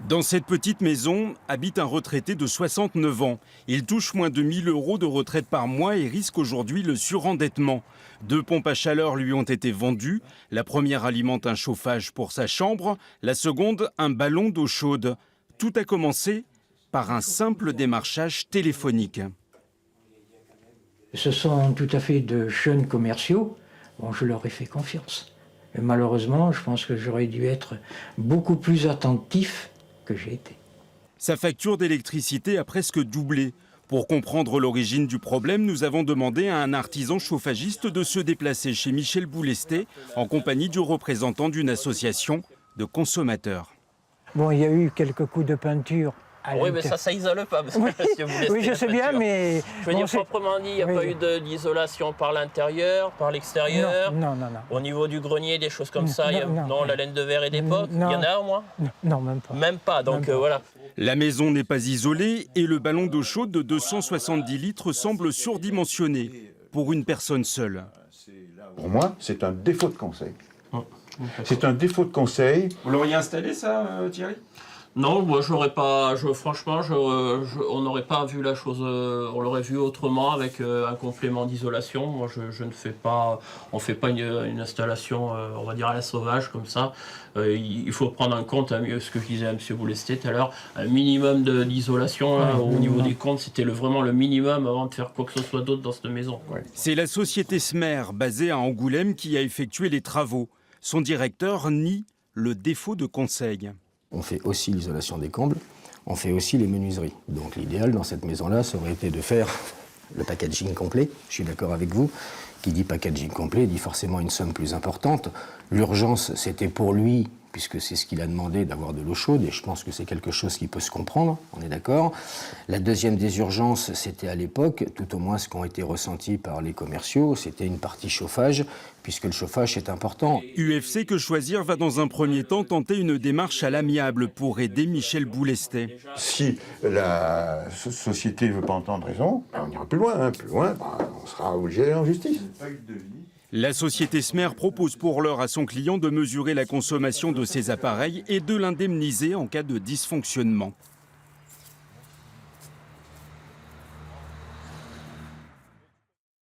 Dans cette petite maison habite un retraité de 69 ans. Il touche moins de 1 000 € de retraite par mois et risque aujourd'hui le surendettement. 2 pompes à chaleur lui ont été vendues. La première alimente un chauffage pour sa chambre, la seconde un ballon d'eau chaude. Tout a commencé par un simple démarchage téléphonique. Ce sont tout à fait de jeunes commerciaux. Bon, je leur ai fait confiance. Et malheureusement, je pense que j'aurais dû être beaucoup plus attentif que j'ai été. Sa facture d'électricité a presque doublé. Pour comprendre l'origine du problème, nous avons demandé à un artisan chauffagiste de se déplacer chez Michel Boulesté en compagnie du représentant d'une association de consommateurs. Bon, il y a eu quelques coups de peinture. Oui, mais ça isole pas, monsieur Boulesté. Oui, je sais bien, mais... Je veux dire, proprement dit, il n'y a pas eu d'isolation par l'intérieur, par l'extérieur. Non. Au niveau du grenier, des choses comme ça, non, la laine de verre est d'époque. Il y en a au moins? Non, même pas. Même pas, donc voilà. La maison n'est pas isolée et le ballon d'eau chaude de 270 litres semble surdimensionné pour une personne seule. Pour moi, c'est un défaut de conseil. C'est un défaut de conseil. Vous l'auriez installé ça, Thierry ? Non, moi franchement, on n'aurait pas vu la chose, on l'aurait vu autrement avec un complément d'isolation. Moi, je ne fais pas, on fait pas une installation, on va dire à la sauvage comme ça. Il faut prendre en compte ce que disait M. Boulesté tout à l'heure, un minimum d'isolation au niveau des comptes, c'était vraiment le minimum avant de faire quoi que ce soit d'autre dans cette maison. C'est la société Smer, basée à Angoulême, qui a effectué les travaux. Son directeur nie le défaut de conseil. On fait aussi l'isolation des combles, on fait aussi les menuiseries. Donc l'idéal dans cette maison-là, ça aurait été de faire le packaging complet. Je suis d'accord avec vous. Qui dit packaging complet dit forcément une somme plus importante. L'urgence, c'était pour lui, puisque c'est ce qu'il a demandé, d'avoir de l'eau chaude, et je pense que c'est quelque chose qui peut se comprendre, on est d'accord. La deuxième des urgences, c'était à l'époque, tout au moins ce qu'ont été ressentis par les commerciaux, c'était une partie chauffage, puisque le chauffage est important. UFC Que Choisir va dans un premier temps tenter une démarche à l'amiable pour aider Michel Boulesté. Si la société ne veut pas entendre raison, on ira plus loin. On sera obligé d'aller en justice. La société Smer propose pour l'heure à son client de mesurer la consommation de ses appareils et de l'indemniser en cas de dysfonctionnement.